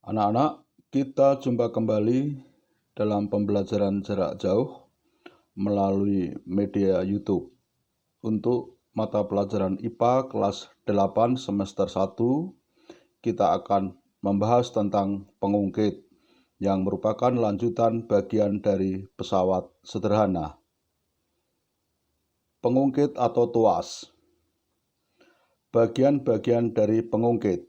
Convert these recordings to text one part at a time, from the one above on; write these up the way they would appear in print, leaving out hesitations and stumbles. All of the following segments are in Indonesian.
Anak-anak, kita jumpa kembali dalam pembelajaran jarak jauh melalui media YouTube untuk mata pelajaran IPA kelas 8 semester 1. Kita akan membahas tentang pengungkit yang merupakan lanjutan bagian dari pesawat sederhana. Pengungkit atau tuas. Bagian-bagian dari pengungkit.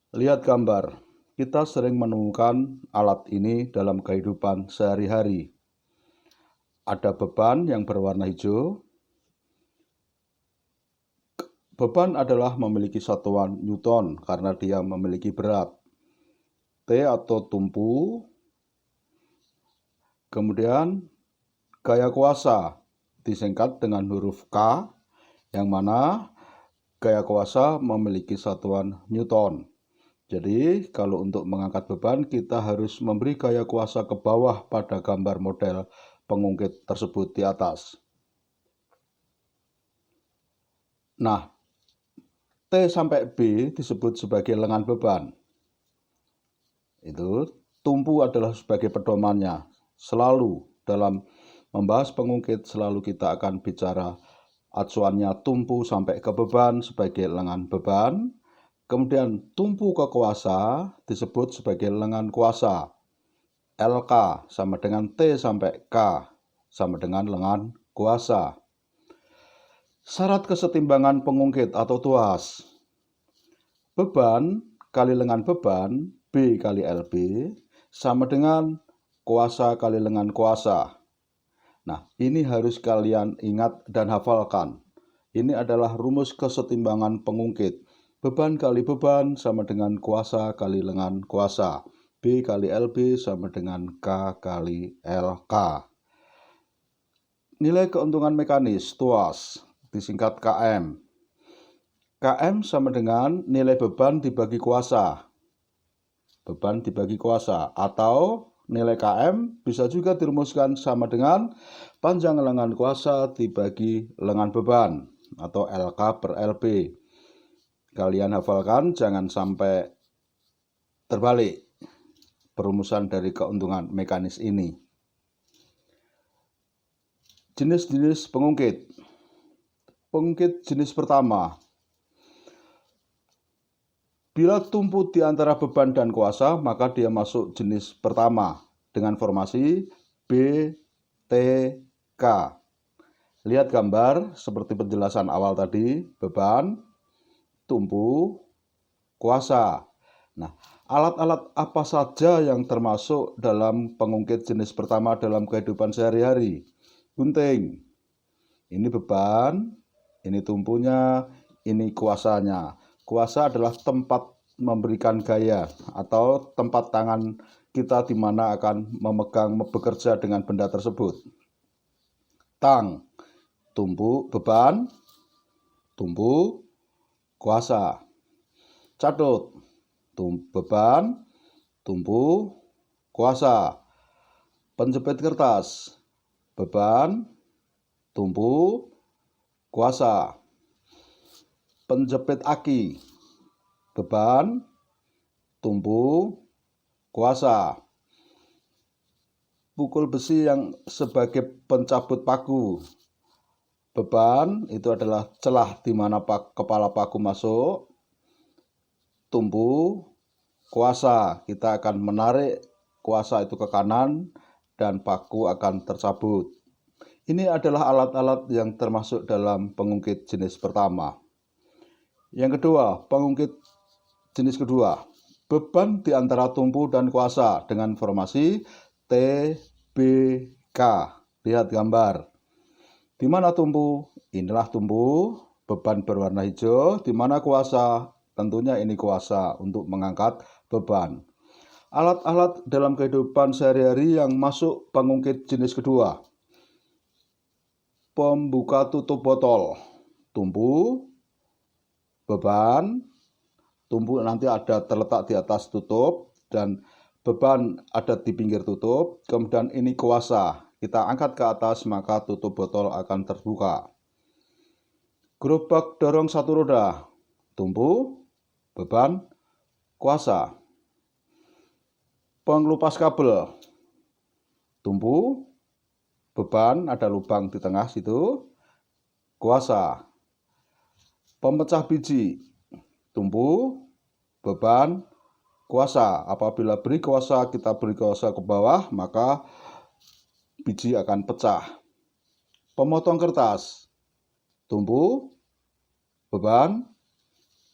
Lihat gambar. Kita sering menemukan alat ini dalam kehidupan sehari-hari. Ada beban yang berwarna hijau. Beban adalah memiliki satuan Newton karena dia memiliki berat. T atau tumpu. Kemudian gaya kuasa disingkat dengan huruf K, yang mana gaya kuasa memiliki satuan Newton. Jadi, kalau untuk mengangkat beban, kita harus memberi gaya kuasa ke bawah pada gambar model pengungkit tersebut di atas. Nah, T sampai B disebut sebagai lengan beban. Itu tumpu adalah sebagai pedomannya. Selalu dalam membahas pengungkit, selalu kita akan bicara acuannya tumpu sampai ke beban sebagai lengan beban. Kemudian tumpu ke kuasa disebut sebagai lengan kuasa. LK sama dengan T sampai K sama dengan lengan kuasa. Syarat kesetimbangan pengungkit atau tuas. Beban kali lengan beban, B kali LB, sama dengan kuasa kali lengan kuasa. Nah, ini harus kalian ingat dan hafalkan. Ini adalah rumus kesetimbangan pengungkit. Beban kali beban sama dengan kuasa kali lengan kuasa. B kali LB sama dengan K kali LK. Nilai keuntungan mekanis tuas disingkat KM. KM sama dengan nilai beban dibagi kuasa. Beban dibagi kuasa atau nilai KM bisa juga dirumuskan sama dengan panjang lengan kuasa dibagi lengan beban atau LK per LB. Kalian hafalkan, jangan sampai terbalik perumusan dari keuntungan mekanis ini. Jenis-jenis pengungkit. Pengungkit jenis pertama. Bila tumpu di antara beban dan kuasa, maka dia masuk jenis pertama dengan formasi B, T, K. Lihat gambar seperti penjelasan awal tadi, beban, tumpu, kuasa. Nah, alat-alat apa saja yang termasuk dalam pengungkit jenis pertama dalam kehidupan sehari-hari? Gunting. Ini beban, ini tumpunya, ini kuasanya. Kuasa adalah tempat memberikan gaya atau tempat tangan kita di mana akan memegang, bekerja dengan benda tersebut. Tang, tumpu, beban, tumpu, kuasa. Catut, beban, tumpu, kuasa. Penjepit kertas, beban, tumpu, kuasa. Penjepit aki, beban, tumpu, kuasa. Pukul besi yang sebagai pencabut paku, beban itu adalah celah di mana kepala paku masuk. Tumpu, kuasa, kita akan menarik kuasa itu ke kanan dan paku akan tercabut. Ini adalah alat-alat yang termasuk dalam pengungkit jenis pertama. Yang kedua, pengungkit jenis kedua. Beban di antara tumpu dan kuasa dengan formasi T, B, K. Lihat gambar. Di mana tumpu? Inilah tumpu, beban berwarna hijau. Di mana kuasa? Tentunya ini kuasa untuk mengangkat beban. Alat-alat dalam kehidupan sehari-hari yang masuk pengungkit jenis kedua. Pembuka tutup botol, tumpu, beban, tumpu nanti ada terletak di atas tutup dan beban ada di pinggir tutup. Kemudian ini kuasa, kita angkat ke atas maka tutup botol akan terbuka. Gerobak dorong satu roda, tumpu, beban, kuasa. pengelupas kabel, tumpu, beban, ada lubang di tengah situ, kuasa. Pemecah biji, tumpu, beban, kuasa. Apabila kita beri kuasa ke bawah, maka biji akan pecah. Pemotong kertas, tumpu, beban,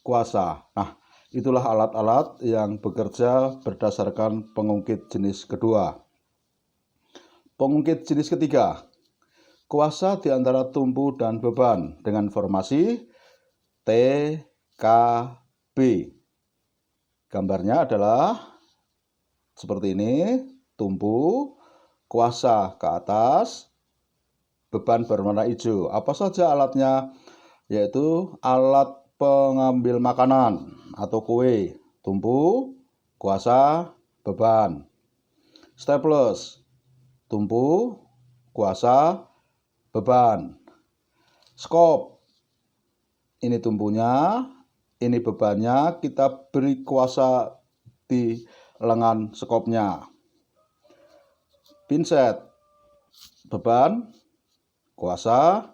kuasa. Nah, itulah alat-alat yang bekerja berdasarkan pengungkit jenis kedua. Pengungkit jenis ketiga, kuasa di antara tumpu dan beban dengan formasi T, K, B. Gambarnya adalah seperti ini, tumpu, kuasa ke atas, beban berwarna hijau. Apa saja alatnya? Yaitu alat pengambil makanan atau kue, tumpu, kuasa, beban. Staples, tumpu, kuasa, beban. Skop, ini tumpunya, ini bebannya, kita beri kuasa di lengan skopnya. Pinset, beban, kuasa,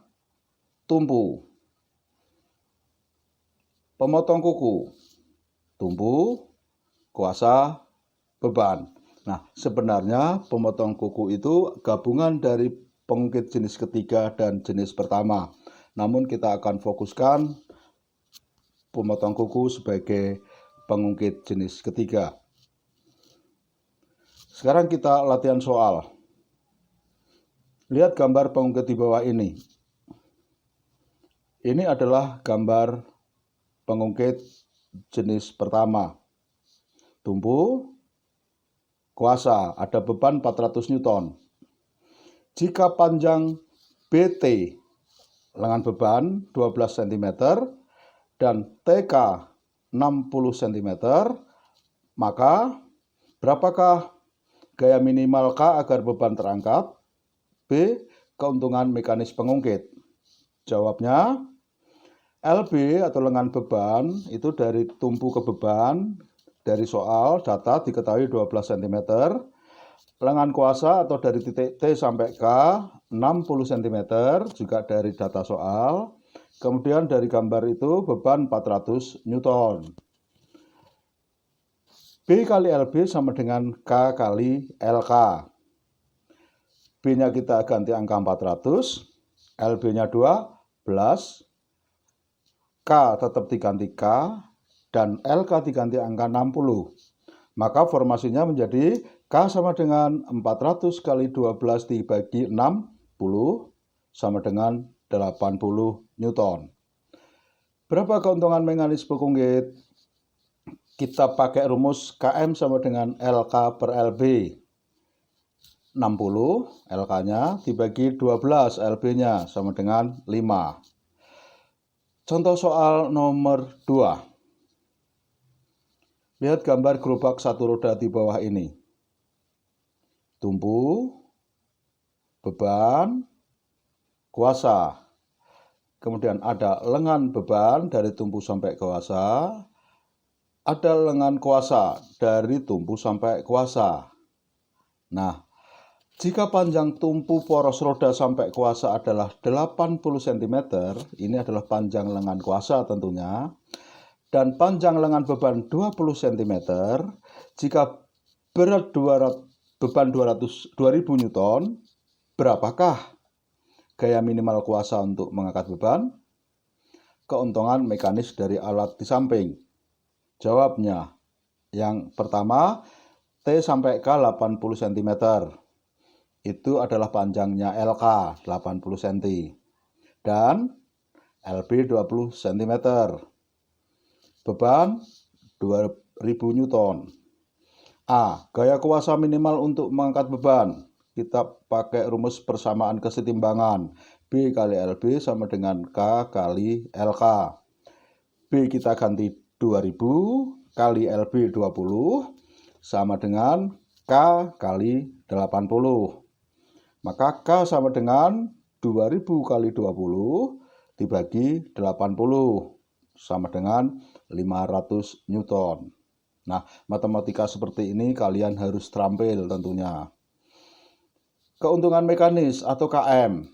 tumpu. Pemotong kuku, tumpu, kuasa, beban. Nah, sebenarnya pemotong kuku itu gabungan dari pengungkit jenis ketiga dan jenis pertama. Namun kita akan fokuskan pemotong kuku sebagai pengungkit jenis ketiga. Sekarang kita latihan soal. Lihat gambar pengungkit di bawah ini. Ini adalah gambar pengungkit jenis pertama. Tumpu, kuasa, ada beban 400 Newton. Jika panjang BT, lengan beban 12 cm, dan TK 60 cm, maka berapakah gaya minimal K agar beban terangkat? B. Keuntungan mekanis pengungkit. Jawabnya, LB atau lengan beban itu dari tumpu ke beban, dari soal data diketahui 12 cm. Lengan kuasa atau dari titik T sampai K 60 cm juga dari data soal. Kemudian dari gambar itu beban 400 Newton. B kali LB sama dengan K kali LK. B-nya kita ganti angka 400, LB-nya 12, K tetap diganti K, dan LK diganti angka 60. Maka formasinya menjadi K sama dengan 400 kali 12 dibagi 60 sama dengan 80 Newton. Berapa keuntungan mekanis pengungkit? Kita pakai rumus KM sama dengan LK per LB. 60 LK-nya dibagi 12 LB-nya sama dengan 5. Contoh soal nomor 2. Lihat gambar gerobak satu roda di bawah ini. Tumpu, beban, kuasa. Kemudian ada lengan beban dari tumpu sampai kuasa. Ada lengan kuasa dari tumpu sampai kuasa. Nah, jika panjang tumpu poros roda sampai kuasa adalah 80 cm, ini adalah panjang lengan kuasa tentunya, dan panjang lengan beban 20 cm, jika berat beban 2000 Newton, berapakah gaya minimal kuasa untuk mengangkat beban? Keuntungan mekanis dari alat di samping. Jawabnya, yang pertama, T sampai K 80 cm. Itu adalah panjangnya LK 80 cm dan LB 20 cm. Beban 2000 Newton. A. Gaya kuasa minimal untuk mengangkat beban. Kita pakai rumus persamaan kesetimbangan. B kali LB sama dengan K kali LK. B kita ganti 2000 kali LB 20 sama dengan K kali 80. Maka K sama dengan 2000 kali 20 dibagi 80 sama dengan 500 Newton. Nah, matematika seperti ini kalian harus terampil tentunya. Keuntungan mekanis atau KM.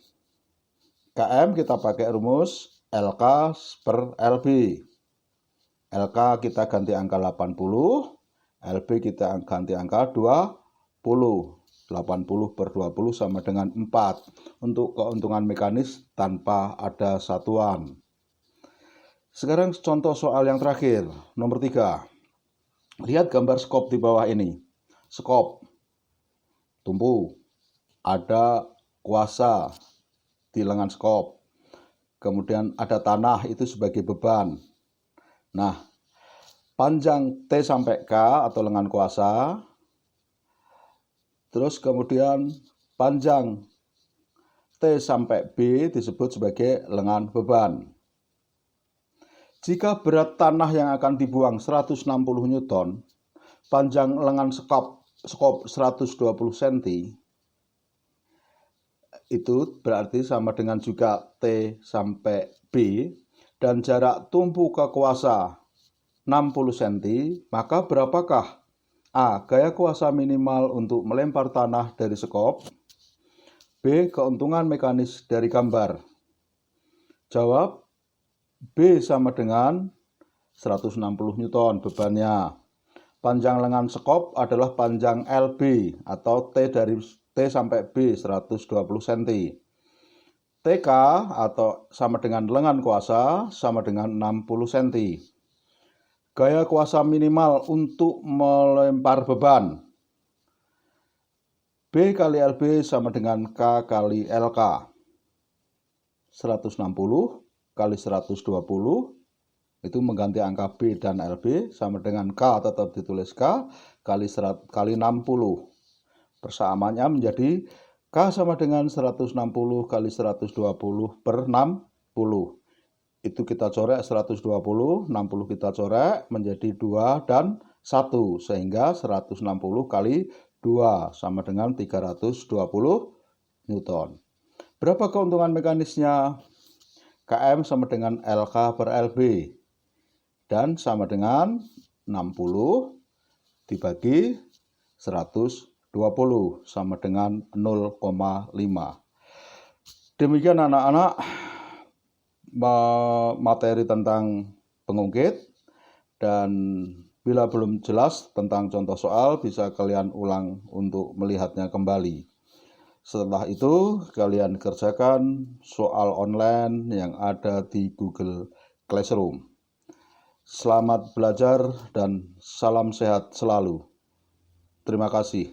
KM kita pakai rumus LK per LB. LK kita ganti angka 80, LB kita ganti angka 20. 80 per 20 sama dengan 4 untuk keuntungan mekanis tanpa ada satuan. Sekarang contoh soal yang terakhir, nomor 3. Lihat gambar skop di bawah ini. Skop, tumpu, ada kuasa di lengan skop. Kemudian ada tanah itu sebagai beban. Nah, panjang T sampai K atau lengan kuasa. Terus kemudian panjang T sampai B disebut sebagai lengan beban. Jika berat tanah yang akan dibuang 160 Newton, panjang lengan skop 120 cm, itu berarti sama dengan juga T sampai B, dan jarak tumpu ke kuasa 60 cm, maka berapakah A. Gaya kuasa minimal untuk melempar tanah dari skop. B. Keuntungan mekanis dari gambar. Jawab, B sama dengan 160 Newton bebannya. Panjang lengan skop adalah panjang LB atau T dari T sampai B 120 cm. TK atau sama dengan lengan kuasa sama dengan 60 cm. Gaya kuasa minimal untuk melempar beban. B kali LB sama dengan K kali LK. 160 kali 120 itu mengganti angka B dan LB sama dengan K tetap ditulis K kali 60. Persamaannya menjadi K sama dengan 160 kali 120 per 60. Itu kita coret 120, 60 kita coret menjadi 2 dan 1. Sehingga 160 kali 2 sama dengan 320 Newton. Berapa keuntungan mekanisnya? KM sama dengan LK per LB. Dan sama dengan 60 dibagi 120 sama dengan 0,5. Demikian anak-anak materi tentang pengungkit, dan bila belum jelas tentang contoh soal bisa kalian ulang untuk melihatnya kembali. Setelah itu kalian kerjakan soal online yang ada di Google Classroom. Selamat belajar dan salam sehat selalu. Terima kasih.